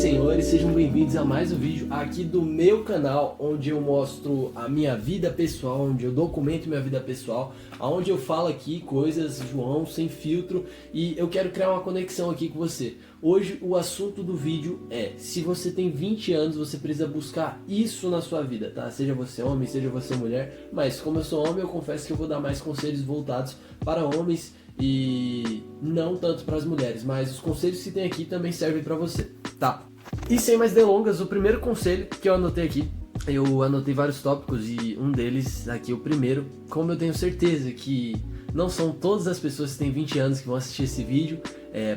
senhores, sejam bem-vindos a mais um vídeo aqui do meu canal, onde eu mostro a minha vida pessoal, onde eu documento minha vida pessoal, onde eu falo aqui coisas, João, sem filtro, e eu quero criar uma conexão aqui com você. Hoje o assunto do vídeo é: se você tem 20 anos, você precisa buscar isso na sua vida, tá? Seja você homem, seja você mulher, mas como eu sou homem, eu confesso que eu vou dar mais conselhos voltados para homens e não tanto para as mulheres, mas os conselhos que tem aqui também servem para você, tá? E sem mais delongas, o primeiro conselho que eu anotei aqui, eu anotei vários tópicos e um deles aqui, o primeiro, como eu tenho certeza que não são todas as pessoas que têm 20 anos que vão assistir esse vídeo,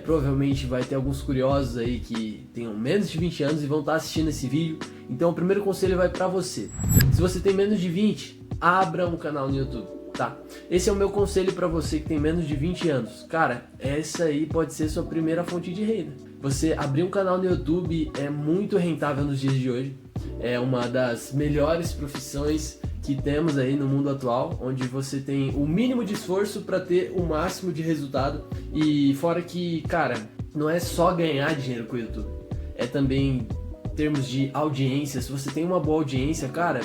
provavelmente vai ter alguns curiosos aí que tenham menos de 20 anos e vão estar assistindo esse vídeo, então o primeiro conselho vai para você. Se você tem menos de 20, abra um canal no YouTube. Tá, esse é o meu conselho para você que tem menos de 20 anos. Cara, essa aí pode ser sua primeira fonte de renda. Você abrir um canal no YouTube é muito rentável nos dias de hoje. É uma das melhores profissões que temos aí no mundo atual, onde você tem o mínimo de esforço para ter o máximo de resultado. E fora que, cara, não é só ganhar dinheiro com o YouTube, é também em termos de audiência. Se você tem uma boa audiência, cara,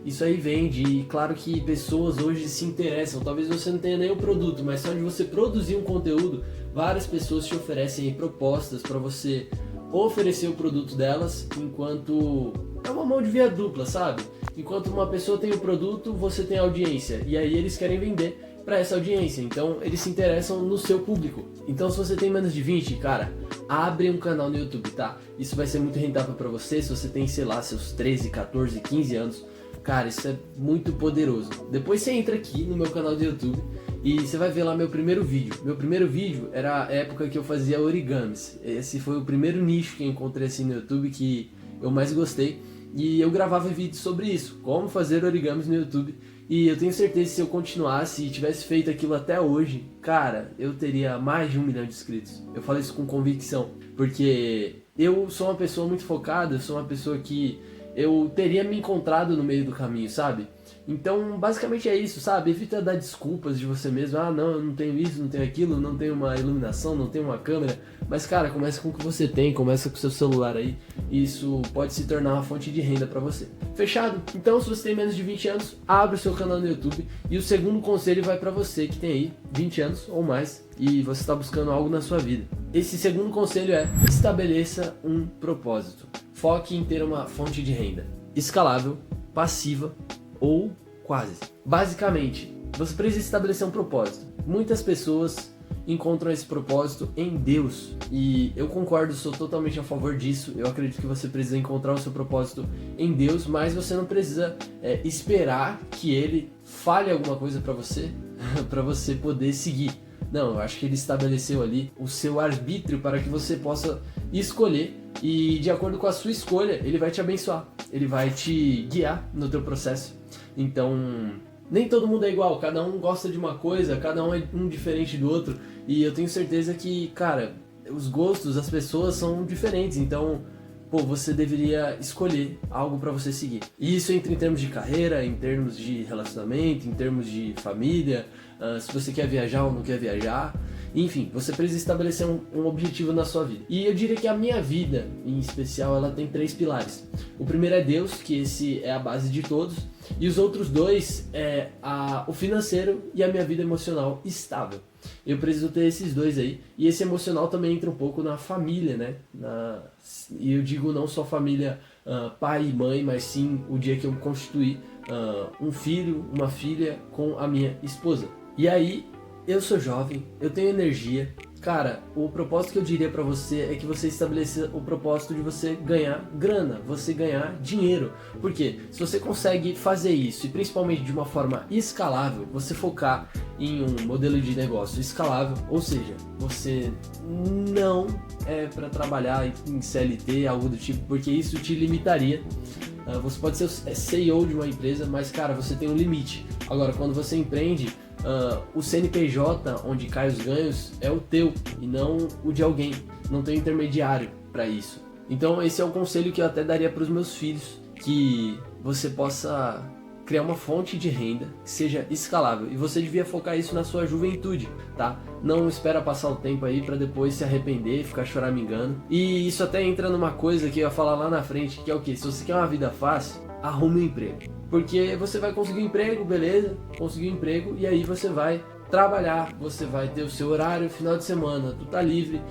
isso aí vende. E claro que pessoas hoje se interessam, talvez você não tenha nem o produto, mas só de você produzir um conteúdo, várias pessoas te oferecem propostas para você oferecer o produto delas, enquanto é uma mão de via dupla, sabe? Enquanto uma pessoa tem o produto, você tem a audiência, e aí eles querem vender para essa audiência, então eles se interessam no seu público. Então se você tem menos de 20, cara, abre um canal no YouTube, tá? Isso vai ser muito rentável para você. Se você tem, sei lá, seus 13, 14, 15 anos, cara, isso é muito poderoso. Depois você entra aqui no meu canal do YouTube e você vai ver lá meu primeiro vídeo. Meu primeiro vídeo era a época que eu fazia origamis. Esse foi o primeiro nicho que eu encontrei assim no YouTube que eu mais gostei. E eu gravava vídeos sobre isso, como fazer origamis no YouTube. E eu tenho certeza que se eu continuasse e tivesse feito aquilo até hoje, cara, eu teria mais de 1 milhão de inscritos. Eu falo isso com convicção, porque eu sou uma pessoa muito focada, eu sou uma pessoa que eu teria me encontrado no meio do caminho, sabe? Então, basicamente é isso, sabe? Evita dar desculpas de você mesmo. Ah, não, eu não tenho isso, não tenho aquilo, não tenho uma iluminação, não tenho uma câmera. Mas, cara, começa com o que você tem, começa com o seu celular aí. Isso pode se tornar uma fonte de renda pra você. Fechado? Então, se você tem menos de 20 anos, abre o seu canal no YouTube. E o segundo conselho vai pra você que tem aí 20 anos ou mais e você está buscando algo na sua vida. Esse segundo conselho é: estabeleça um propósito. Foque em ter uma fonte de renda escalável, passiva ou quase. Basicamente, você precisa estabelecer um propósito. Muitas pessoas encontram esse propósito em Deus e eu concordo, sou totalmente a favor disso. Eu acredito que você precisa encontrar o seu propósito em Deus, mas você não precisa esperar que Ele fale alguma coisa para você para você poder seguir. Não, eu acho que Ele estabeleceu ali o seu arbítrio para que você possa escolher, e de acordo com a sua escolha, Ele vai te abençoar, Ele vai te guiar no teu processo. Então, nem todo mundo é igual, cada um gosta de uma coisa, cada um é um diferente do outro, e eu tenho certeza que, cara, os gostos das pessoas são diferentes, então, pô, você deveria escolher algo para você seguir. E isso entra em termos de carreira, em termos de relacionamento, em termos de família, se você quer viajar ou não quer viajar. Enfim, você precisa estabelecer um objetivo na sua vida. E eu diria que a minha vida, em especial, ela tem 3 pilares. O primeiro é Deus, que esse é a base de todos. E os outros 2 é o financeiro e a minha vida emocional estável. Eu preciso ter esses 2 aí. E esse emocional também entra um pouco na família, né? E eu digo não só família pai e mãe, mas sim o dia que eu constituí um filho, uma filha com a minha esposa. E aí, eu sou jovem, eu tenho energia. Cara, o propósito que eu diria pra você é que você estabeleça o propósito de você ganhar grana, você ganhar dinheiro. Porque se você consegue fazer isso, e principalmente de uma forma escalável, você focar em um modelo de negócio escalável, ou seja, você não é para trabalhar em CLT, algo do tipo, porque isso te limitaria. Você pode ser CEO de uma empresa, mas, cara, você tem um limite. Agora, quando você empreende, o CNPJ onde cai os ganhos é o teu e não o de alguém. Não tem intermediário para isso. Então esse é o conselho que eu até daria para os meus filhos, que você possa criar uma fonte de renda que seja escalável. E você devia focar isso na sua juventude, tá? Não espera passar o tempo aí para depois se arrepender, ficar choramingando. E isso até entra numa coisa que eu ia falar lá na frente, que é o quê? Se você quer uma vida fácil, arrume um emprego. Porque você vai conseguir um emprego, beleza? Conseguir um emprego e aí você vai trabalhar, você vai ter o seu horário, final de semana, tu tá livre,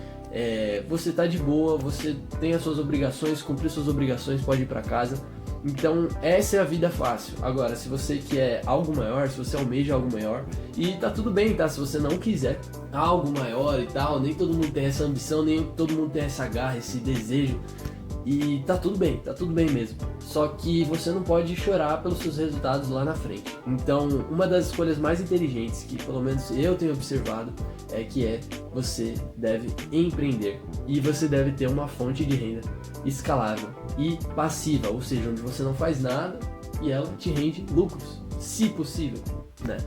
você tá de boa, você tem as suas obrigações, cumprir suas obrigações, pode ir pra casa. Então essa é a vida fácil. Agora, se você quer algo maior, se você almeja algo maior, e tá tudo bem, tá? Se você não quiser algo maior e tal, nem todo mundo tem essa ambição, nem todo mundo tem essa garra, esse desejo, e tá tudo bem mesmo. Só que você não pode chorar pelos seus resultados lá na frente. Então, uma das escolhas mais inteligentes que pelo menos eu tenho observado você deve empreender e você deve ter uma fonte de renda escalável e passiva, ou seja, onde você não faz nada e ela te rende lucros, se possível, né?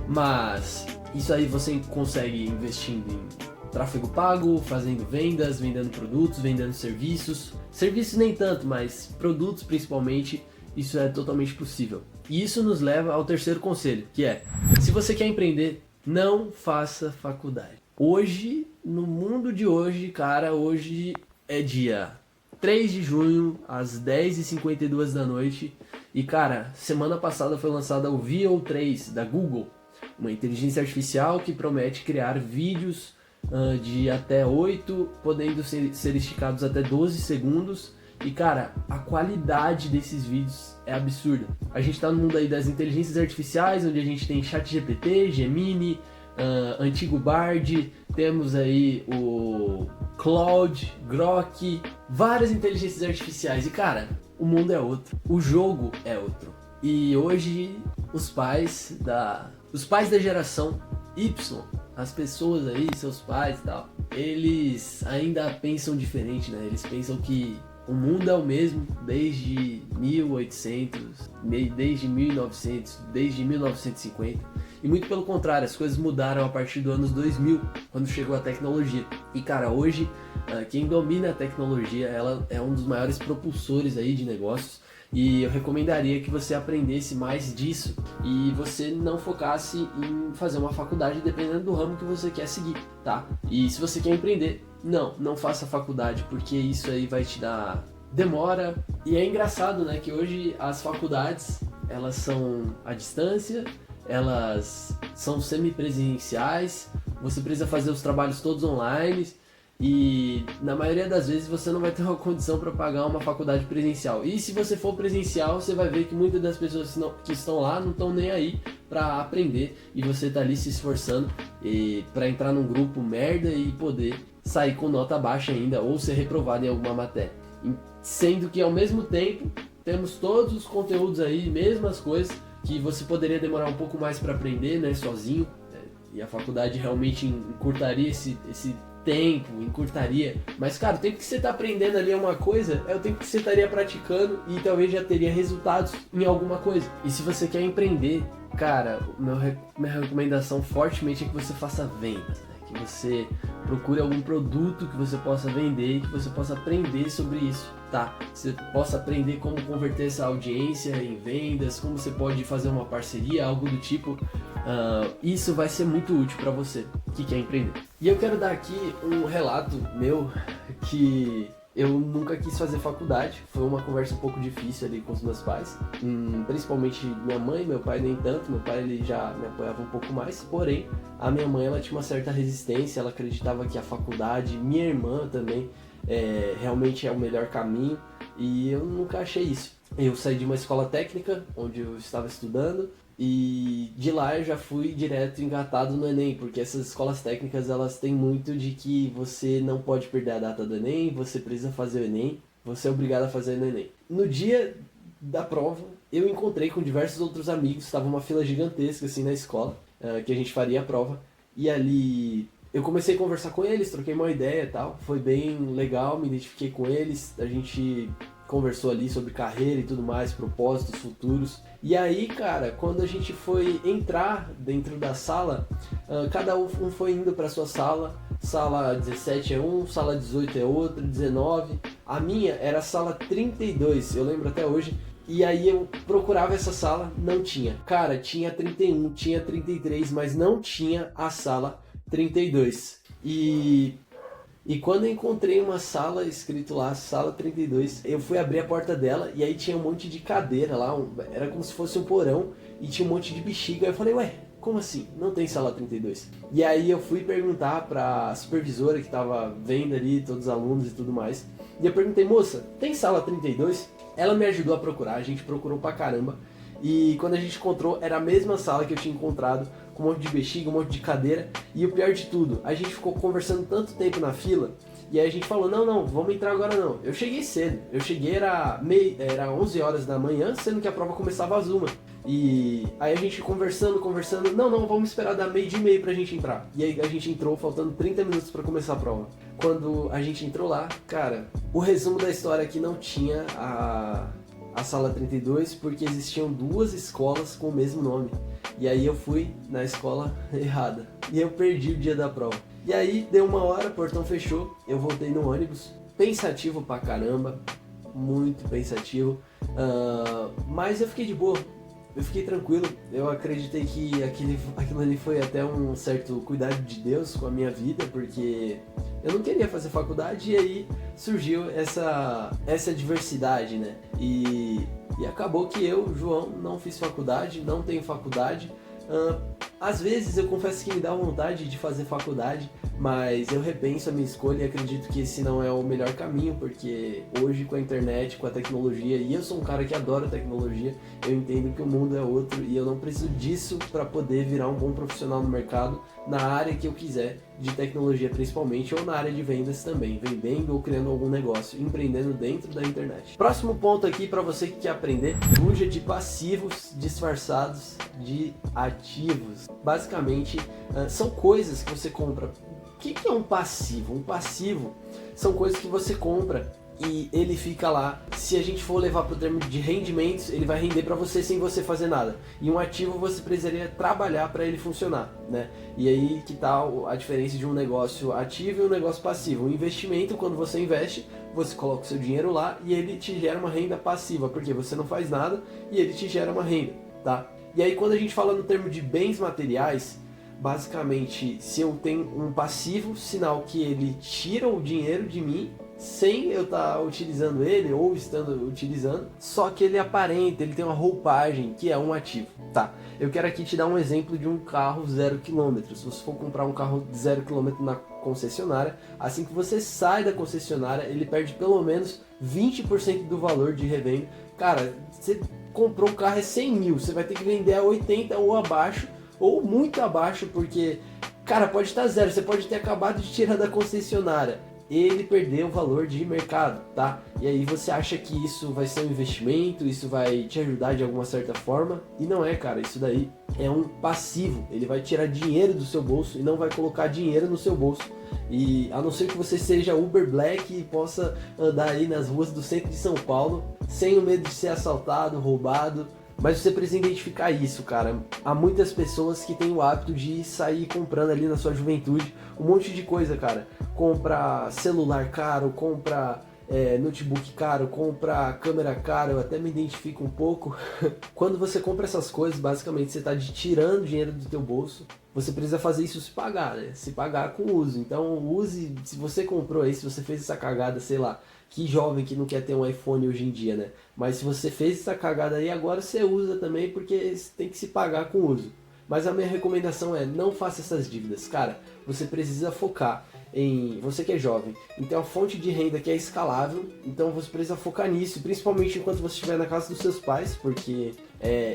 Mas isso aí você consegue investindo em tráfego pago, fazendo vendas, vendendo produtos, vendendo serviços. Serviços nem tanto, mas produtos principalmente, isso é totalmente possível. E isso nos leva ao terceiro conselho, que é: se você quer empreender, não faça faculdade. Hoje, no mundo de hoje, cara, hoje é dia 3 de junho, às 10h52 da noite. E cara, semana passada foi lançada o Veo3 da Google, uma inteligência artificial que promete criar vídeos de até 8, podendo ser esticados até 12 segundos. E cara, a qualidade desses vídeos é absurda. A gente tá no mundo aí das inteligências artificiais, onde a gente tem ChatGPT, Gemini, antigo Bard, temos aí o Claude, Grok, várias inteligências artificiais. E cara, o mundo é outro, o jogo é outro. E hoje os pais da geração Y, as pessoas aí, seus pais e tal, eles ainda pensam diferente, né? Eles pensam que o mundo é o mesmo desde 1800, desde 1900, desde 1950. E muito pelo contrário, as coisas mudaram a partir dos anos 2000, quando chegou a tecnologia. E cara, hoje quem domina a tecnologia, ela é um dos maiores propulsores aí de negócios. E eu recomendaria que você aprendesse mais disso e você não focasse em fazer uma faculdade dependendo do ramo que você quer seguir, tá? E se você quer empreender, não faça faculdade, porque isso aí vai te dar demora. E é engraçado, né, que hoje as faculdades, elas são à distância, elas são semipresenciais, você precisa fazer os trabalhos todos online. E na maioria das vezes você não vai ter uma condição para pagar uma faculdade presencial. E se você for presencial, você vai ver que muitas das pessoas que estão lá não estão nem aí para aprender. E você está ali se esforçando para entrar num grupo merda e poder sair com nota baixa ainda ou ser reprovado em alguma matéria. Sendo que ao mesmo tempo temos todos os conteúdos aí, mesmas coisas, que você poderia demorar um pouco mais para aprender, né, sozinho. E a faculdade realmente encurtaria esse tempo, encurtaria. Mas cara, o tempo que você tá aprendendo ali é uma coisa, é o tempo que você estaria praticando e talvez já teria resultados em alguma coisa. E se você quer empreender, cara, minha recomendação fortemente é que você faça vendas, né? Que você procure algum produto que você possa vender e que você possa aprender sobre isso, tá? Você possa aprender como converter essa audiência em vendas, como você pode fazer uma parceria, algo do tipo. Isso vai ser muito útil para você que quer empreender. E eu quero dar aqui um relato meu que eu nunca quis fazer faculdade. Foi uma conversa um pouco difícil ali com os meus pais, principalmente minha mãe. Meu pai nem tanto, meu pai ele já me apoiava um pouco mais, porém a minha mãe ela tinha uma certa resistência, ela acreditava que a faculdade, minha irmã também, realmente é o melhor caminho, e eu nunca achei isso. Eu saí de uma escola técnica onde eu estava estudando, e de lá eu já fui direto engatado no Enem, porque essas escolas técnicas elas têm muito de que você não pode perder a data do Enem, você precisa fazer o Enem, você é obrigado a fazer no Enem. No dia da prova, eu encontrei com diversos outros amigos, estava uma fila gigantesca assim na escola, que a gente faria a prova, e ali eu comecei a conversar com eles, troquei uma ideia e tal, foi bem legal, me identifiquei com eles, a gente conversou ali sobre carreira e tudo mais, propósitos futuros. E aí, cara, quando a gente foi entrar dentro da sala, cada um foi indo para sua sala. Sala 17 é um, sala 18 é outro, 19. A minha era a sala 32, eu lembro até hoje. E aí eu procurava essa sala, não tinha. Cara, tinha 31, tinha 33, mas não tinha a sala 32. E quando eu encontrei uma sala escrito lá, sala 32, eu fui abrir a porta dela e aí tinha um monte de cadeira lá, era como se fosse um porão e tinha um monte de bexiga. Eu falei, ué, como assim? Não tem sala 32. E aí eu fui perguntar pra supervisora que tava vendo ali todos os alunos e tudo mais. E eu perguntei, moça, tem sala 32? Ela me ajudou a procurar, a gente procurou pra caramba. E quando a gente encontrou, era a mesma sala que eu tinha encontrado, com um monte de bexiga, um monte de cadeira. E o pior de tudo, a gente ficou conversando tanto tempo na fila, e aí a gente falou, não, vamos entrar agora não. Eu cheguei cedo, era 11 horas da manhã, sendo que a prova começava às 1. E aí a gente conversando, não, vamos esperar dar 12:30 pra gente entrar. E aí a gente entrou faltando 30 minutos pra começar a prova. Quando a gente entrou lá, cara, o resumo da história é que não tinha a sala 32, porque existiam 2 escolas com o mesmo nome. E aí eu fui na escola errada. E eu perdi o dia da prova. E aí deu 1 hora, o portão fechou, eu voltei no ônibus, pensativo pra caramba, muito pensativo. Mas eu fiquei de boa, eu fiquei tranquilo. Eu acreditei que aquilo ali foi até um certo cuidado de Deus com a minha vida, porque eu não queria fazer faculdade e aí surgiu essa diversidade, né? E acabou que eu, João, não fiz faculdade, não tenho faculdade. Às vezes eu confesso que me dá vontade de fazer faculdade, mas eu repenso a minha escolha e acredito que esse não é o melhor caminho, porque hoje com a internet, com a tecnologia, e eu sou um cara que adora tecnologia, eu entendo que o mundo é outro e eu não preciso disso para poder virar um bom profissional no mercado, na área que eu quiser, de tecnologia principalmente, ou na área de vendas também, vendendo ou criando algum negócio, empreendendo dentro da internet. Próximo ponto aqui para você que quer aprender, fuja de passivos disfarçados de ativos. Basicamente, são coisas que você compra. O que é um passivo? Um passivo são coisas que você compra e ele fica lá. Se a gente for levar para o termo de rendimentos, ele vai render para você sem você fazer nada. E um ativo você precisaria trabalhar para ele funcionar, né? E aí que tá a diferença de um negócio ativo e um negócio passivo. Um investimento, quando você investe, você coloca o seu dinheiro lá e ele te gera uma renda passiva, porque você não faz nada e ele te gera uma renda, tá? E aí quando a gente fala no termo de bens materiais, basicamente, se eu tenho um passivo, sinal que ele tira o dinheiro de mim sem eu estar utilizando ele ou estando utilizando, só que ele aparenta, ele tem uma roupagem que é um ativo, tá? Eu quero aqui te dar um exemplo de um carro 0 km. Se você for comprar um carro 0 km na concessionária, assim que você sai da concessionária, ele perde pelo menos 20% do valor de revenda. Cara, você comprou um carro é 100 mil, você vai ter que vender a 80 ou abaixo, ou muito abaixo, porque, cara, pode estar zero, você pode ter acabado de tirar da concessionária, ele perdeu o valor de mercado, tá? E aí você acha que isso vai ser um investimento, isso vai te ajudar de alguma certa forma, e não é, cara, isso daí é um passivo, ele vai tirar dinheiro do seu bolso e não vai colocar dinheiro no seu bolso. E a não ser que você seja Uber Black e possa andar aí nas ruas do centro de São Paulo sem o medo de ser assaltado, roubado. Mas você precisa identificar isso, cara. Há muitas pessoas que têm o hábito de sair comprando ali na sua juventude um monte de coisa, cara. Compra celular caro, compra notebook caro, compra câmera cara, eu até me identifico um pouco. Quando você compra essas coisas, basicamente você está tirando dinheiro do teu bolso. Você precisa fazer isso se pagar, né? Se pagar com uso. Então use, se você comprou aí, se você fez essa cagada, sei lá, que jovem que não quer ter um iPhone hoje em dia, né? Mas se você fez essa cagada aí, agora você usa também, porque tem que se pagar com uso. Mas a minha recomendação é, não faça essas dívidas. Cara, você precisa focar em você que é jovem, então a fonte de renda que é escalável, então você precisa focar nisso, principalmente enquanto você estiver na casa dos seus pais, porque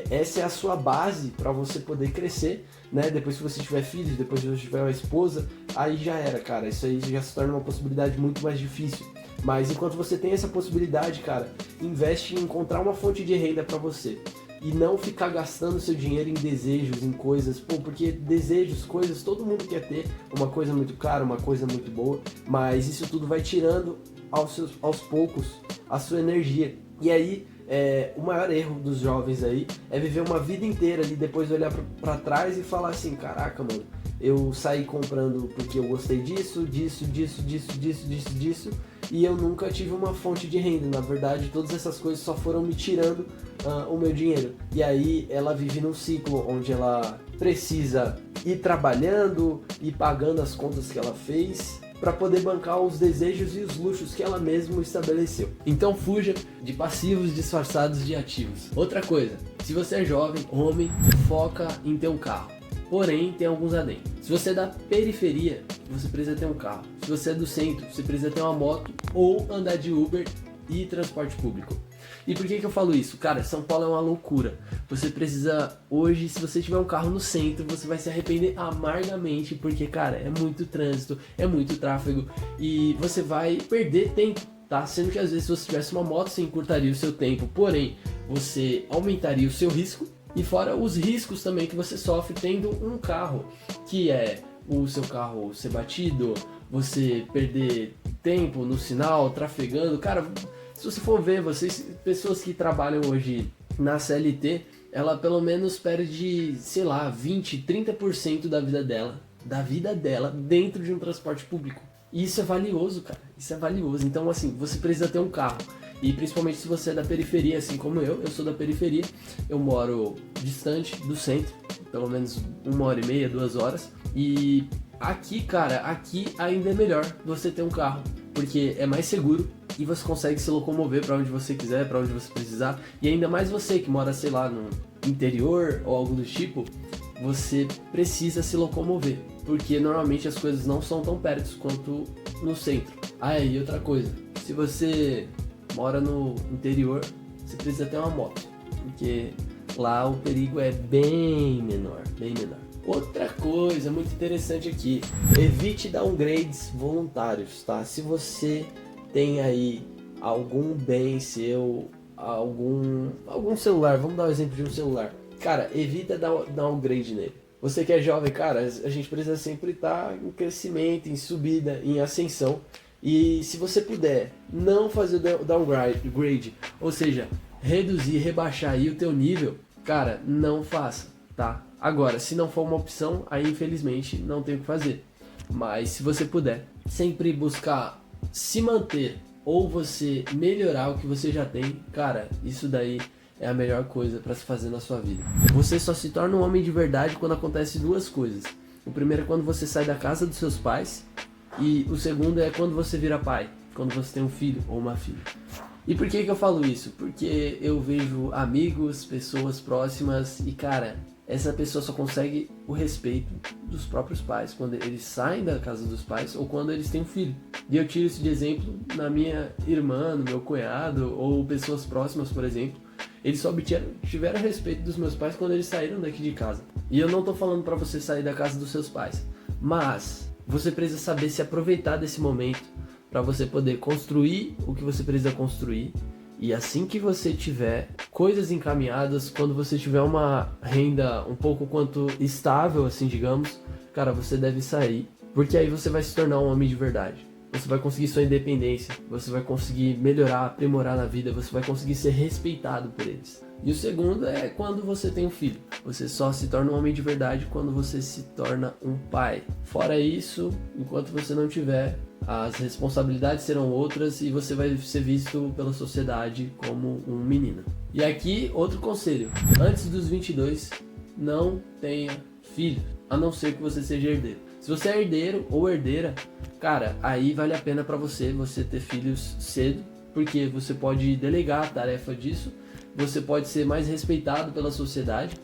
essa é a sua base para você poder crescer, né? Depois que você tiver filhos, depois que você tiver uma esposa, aí já era, cara, isso aí já se torna uma possibilidade muito mais difícil. Mas enquanto você tem essa possibilidade, cara, investe em encontrar uma fonte de renda para você. E não ficar gastando seu dinheiro em desejos, em coisas, porque desejos, coisas, todo mundo quer ter, uma coisa muito cara, uma coisa muito boa, mas isso tudo vai tirando aos poucos a sua energia. E aí, o maior erro dos jovens aí é viver uma vida inteira ali, depois olhar pra trás e falar assim, caraca, mano, eu saí comprando porque eu gostei disso, e eu nunca tive uma fonte de renda. Na verdade, todas essas coisas só foram me tirando o meu dinheiro. E aí ela vive num ciclo onde ela precisa ir trabalhando e pagando as contas que ela fez para poder bancar os desejos e os luxos que ela mesma estabeleceu. Então fuja de passivos disfarçados de ativos. Outra coisa, se você é jovem, homem, foca em ter um carro. Porém, tem alguns adendos. Se você é da periferia, você precisa ter um carro. Se você é do centro, você precisa ter uma moto ou andar de Uber e transporte público. E por que eu falo isso? Cara, São Paulo é uma loucura. Você precisa, hoje, se você tiver um carro no centro, você vai se arrepender amargamente, porque, cara, é muito trânsito, é muito tráfego e você vai perder tempo, tá? Sendo que às vezes se você tivesse uma moto, você encurtaria o seu tempo, porém, você aumentaria o seu risco e fora os riscos também que você sofre tendo um carro, que é o seu carro ser batido, você perder tempo no sinal, trafegando, cara. Se você for ver, pessoas que trabalham hoje na CLT, ela pelo menos perde, sei lá, 20, 30% da vida dela dentro de um transporte público. E isso é valioso, cara, isso é valioso. Então, assim, você precisa ter um carro. E principalmente se você é da periferia, assim como eu sou da periferia, eu moro distante do centro, pelo menos 1h30, 2 horas. E aqui, cara, aqui ainda é melhor você ter um carro, porque é mais seguro e você consegue se locomover para onde você quiser, para onde você precisar. E ainda mais você que mora, sei lá, no interior ou algo do tipo, você precisa se locomover, porque normalmente as coisas não são tão perto quanto no centro. Ah, e outra coisa, se você mora no interior, você precisa ter uma moto, porque lá o perigo é bem menor, bem menor. Outra coisa muito interessante aqui, evite downgrades voluntários, tá? Se você tem aí algum bem seu, algum celular, vamos dar o exemplo de um celular. Cara, evita dar downgrade nele. Você que é jovem, cara, a gente precisa sempre estar em crescimento, em subida, em ascensão. E se você puder não fazer o downgrade, ou seja, reduzir, rebaixar aí o teu nível, cara, não faça, tá? Agora, se não for uma opção, aí infelizmente não tem o que fazer. Mas se você puder, sempre buscar se manter ou você melhorar o que você já tem, cara, isso daí é a melhor coisa para se fazer na sua vida. Você só se torna um homem de verdade quando acontece duas coisas. O primeiro é quando você sai da casa dos seus pais e o segundo é quando você vira pai, quando você tem um filho ou uma filha. E por que eu falo isso? Porque eu vejo amigos, pessoas próximas e, cara, essa pessoa só consegue o respeito dos próprios pais quando eles saem da casa dos pais ou quando eles têm um filho. E eu tiro isso de exemplo na minha irmã, no meu cunhado ou pessoas próximas, por exemplo. Eles só tiveram respeito dos meus pais quando eles saíram daqui de casa. E eu não tô falando pra você sair da casa dos seus pais, mas você precisa saber se aproveitar desse momento para você poder construir o que você precisa construir. E assim que você tiver coisas encaminhadas, quando você tiver uma renda um pouco quanto estável, assim, digamos, cara, você deve sair, porque aí você vai se tornar um homem de verdade. Você vai conseguir sua independência, você vai conseguir melhorar, aprimorar na vida, você vai conseguir ser respeitado por eles. E o segundo é quando você tem um filho. Você só se torna um homem de verdade quando você se torna um pai. Fora isso, enquanto você não tiver, as responsabilidades serão outras e você vai ser visto pela sociedade como um menino. E aqui, outro conselho. Antes dos 22, não tenha filhos, a não ser que você seja herdeiro. Se você é herdeiro ou herdeira, cara, aí vale a pena pra você ter filhos cedo, porque você pode delegar a tarefa disso, você pode ser mais respeitado pela sociedade,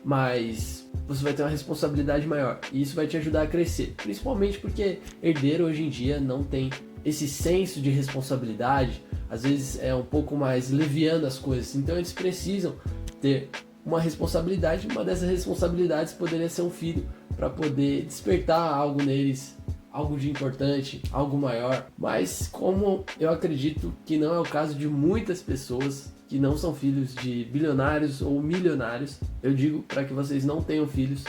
mas você vai ter uma responsabilidade maior e isso vai te ajudar a crescer, principalmente porque herdeiro hoje em dia não tem esse senso de responsabilidade, às vezes é um pouco mais leviano as coisas, então eles precisam ter uma responsabilidade. Uma dessas responsabilidades poderia ser um filho, para poder despertar algo neles, algo de importante, algo maior. Mas como eu acredito que não é o caso de muitas pessoas que não são filhos de bilionários ou milionários, eu digo para que vocês não tenham filhos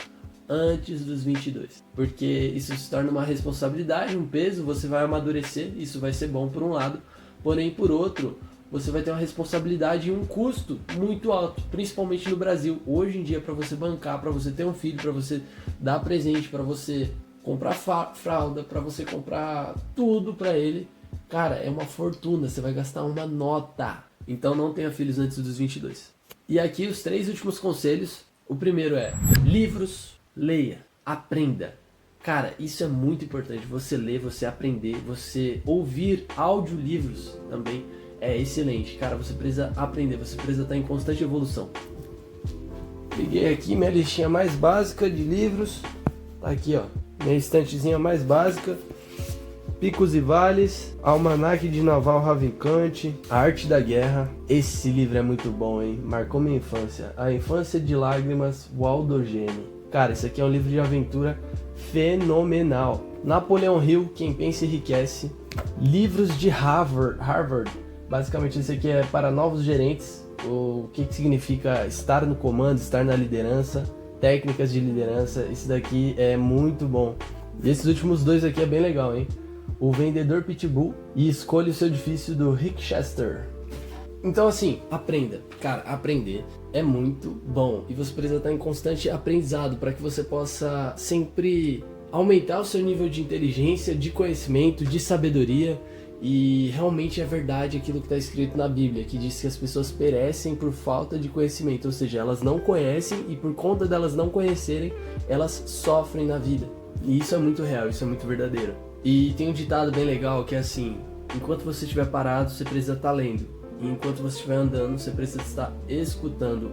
antes dos 22, porque isso se torna uma responsabilidade, um peso, você vai amadurecer, isso vai ser bom por um lado, porém por outro, você vai ter uma responsabilidade e um custo muito alto, principalmente no Brasil. Hoje em dia, para você bancar, para você ter um filho, para você dar presente, para você comprar fralda, para você comprar tudo para ele, Cara, é uma fortuna, você vai gastar uma nota. Então não tenha filhos antes dos 22. E aqui os 3 últimos conselhos. O primeiro é: livros, leia, aprenda. Cara, isso é muito importante. Você ler, você aprender, você ouvir audiolivros também é excelente. Cara, você precisa aprender, você precisa estar em constante evolução. Peguei aqui minha listinha mais básica de livros. Tá aqui, ó, minha estantezinha mais básica. Picos e Vales, Almanaque de Naval Ravikant, A Arte da Guerra. Esse livro é muito bom, hein? Marcou minha infância. A Infância de Lágrimas, Waldo Gene. Cara, esse aqui é um livro de aventura fenomenal. Napoleão Hill, Quem Pensa Enriquece. Livros de Harvard. Basicamente, esse aqui é para novos gerentes. O que significa estar no comando, estar na liderança. Técnicas de liderança. Esse daqui é muito bom. E esses últimos 2 aqui é bem legal, hein? O Vendedor Pitbull e Escolha o Seu Difícil, do Rick Chester. Então assim, aprenda. Cara, aprender é muito bom. E você precisa estar em constante aprendizado para que você possa sempre aumentar o seu nível de inteligência, de conhecimento, de sabedoria. E realmente é verdade aquilo que está escrito na Bíblia, que diz que as pessoas perecem por falta de conhecimento. Ou seja, elas não conhecem e por conta delas não conhecerem, elas sofrem na vida. E isso é muito real, isso é muito verdadeiro. E tem um ditado bem legal que é assim: enquanto você estiver parado, você precisa estar lendo. E enquanto você estiver andando, você precisa estar escutando,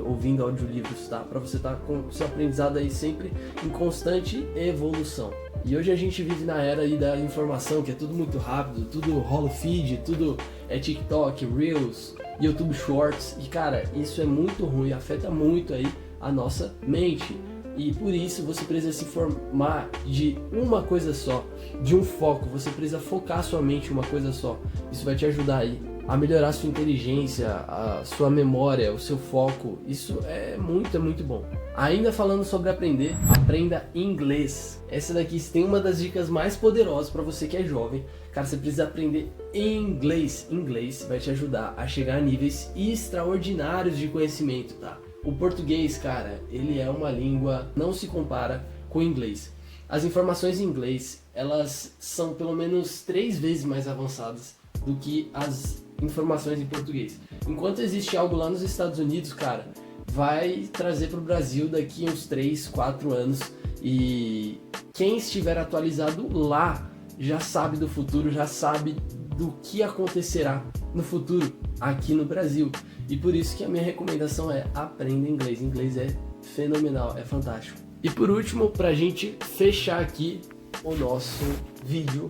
ouvindo audiolivros, tá? Para você estar com o seu aprendizado aí sempre em constante evolução. E hoje a gente vive na era aí da informação, que é tudo muito rápido, tudo rola feed, tudo é TikTok, Reels, YouTube Shorts. E cara, isso é muito ruim, afeta muito aí a nossa mente. E por isso você precisa se formar de uma coisa só, de um foco. Você precisa focar sua mente em uma coisa só. Isso vai te ajudar aí a melhorar a sua inteligência, a sua memória, o seu foco. Isso é muito bom. Ainda falando sobre aprender, aprenda inglês. Essa daqui tem uma das dicas mais poderosas para você que é jovem. Cara, você precisa aprender inglês. Inglês vai te ajudar a chegar a níveis extraordinários de conhecimento, tá? O português, cara, ele é uma língua, não se compara com o inglês. As informações em inglês, elas são pelo menos 3 vezes mais avançadas do que as informações em português. Enquanto existe algo lá nos Estados Unidos, cara, vai trazer para o Brasil daqui uns 3, 4 anos. E quem estiver atualizado lá já sabe do futuro, já sabe do que acontecerá no futuro aqui no Brasil. E por isso que a minha recomendação é: aprenda inglês. Inglês é fenomenal, é fantástico. E por último, pra gente fechar aqui o nosso vídeo,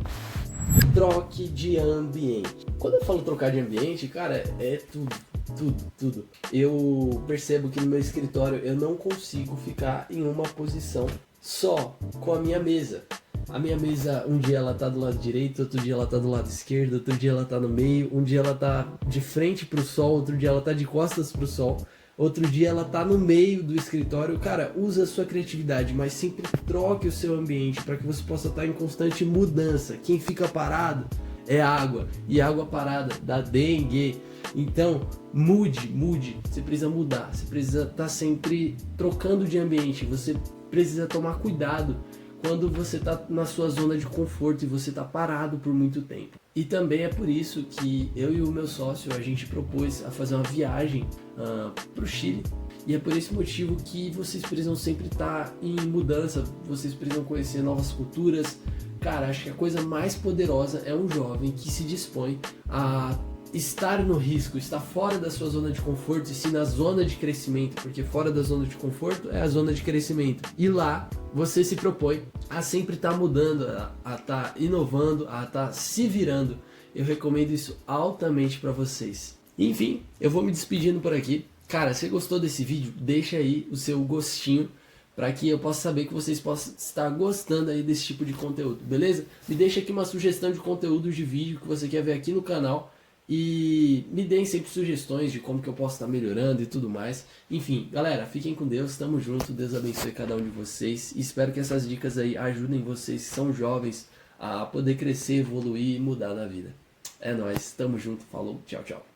troque de ambiente. Quando eu falo trocar de ambiente, cara, é tudo. Eu percebo que no meu escritório eu não consigo ficar em uma posição só com a minha mesa. A minha mesa, um dia ela tá do lado direito, outro dia ela tá do lado esquerdo, outro dia ela tá no meio, um dia ela tá de frente pro sol, outro dia ela tá de costas pro sol, outro dia ela tá no meio do escritório. Cara, usa a sua criatividade, mas sempre troque o seu ambiente para que você possa estar em constante mudança. Quem fica parado é água, e água parada dá dengue. Então, mude, você precisa mudar, você precisa estar sempre trocando de ambiente, você precisa tomar cuidado quando você está na sua zona de conforto e você está parado por muito tempo. E também é por isso que eu e o meu sócio, a gente propôs a fazer uma viagem para o Chile. E é por esse motivo que vocês precisam sempre estar em mudança, vocês precisam conhecer novas culturas. Cara, acho que a coisa mais poderosa é um jovem que se dispõe a estar no risco, estar fora da sua zona de conforto e sim na zona de crescimento, porque fora da zona de conforto é a zona de crescimento. E lá você se propõe a sempre estar mudando, a estar inovando, a estar se virando. Eu recomendo isso altamente para vocês. Enfim, eu vou me despedindo por aqui. Cara, se gostou desse vídeo, deixa aí o seu gostinho para que eu possa saber que vocês possam estar gostando aí desse tipo de conteúdo, beleza? Me deixa aqui uma sugestão de conteúdo de vídeo que você quer ver aqui no canal. E me deem sempre sugestões de como que eu posso estar melhorando e tudo mais. Enfim, galera, fiquem com Deus, tamo junto, Deus abençoe cada um de vocês. E espero que essas dicas aí ajudem vocês que são jovens a poder crescer, evoluir e mudar na vida. É nóis, tamo junto, falou, tchau, tchau.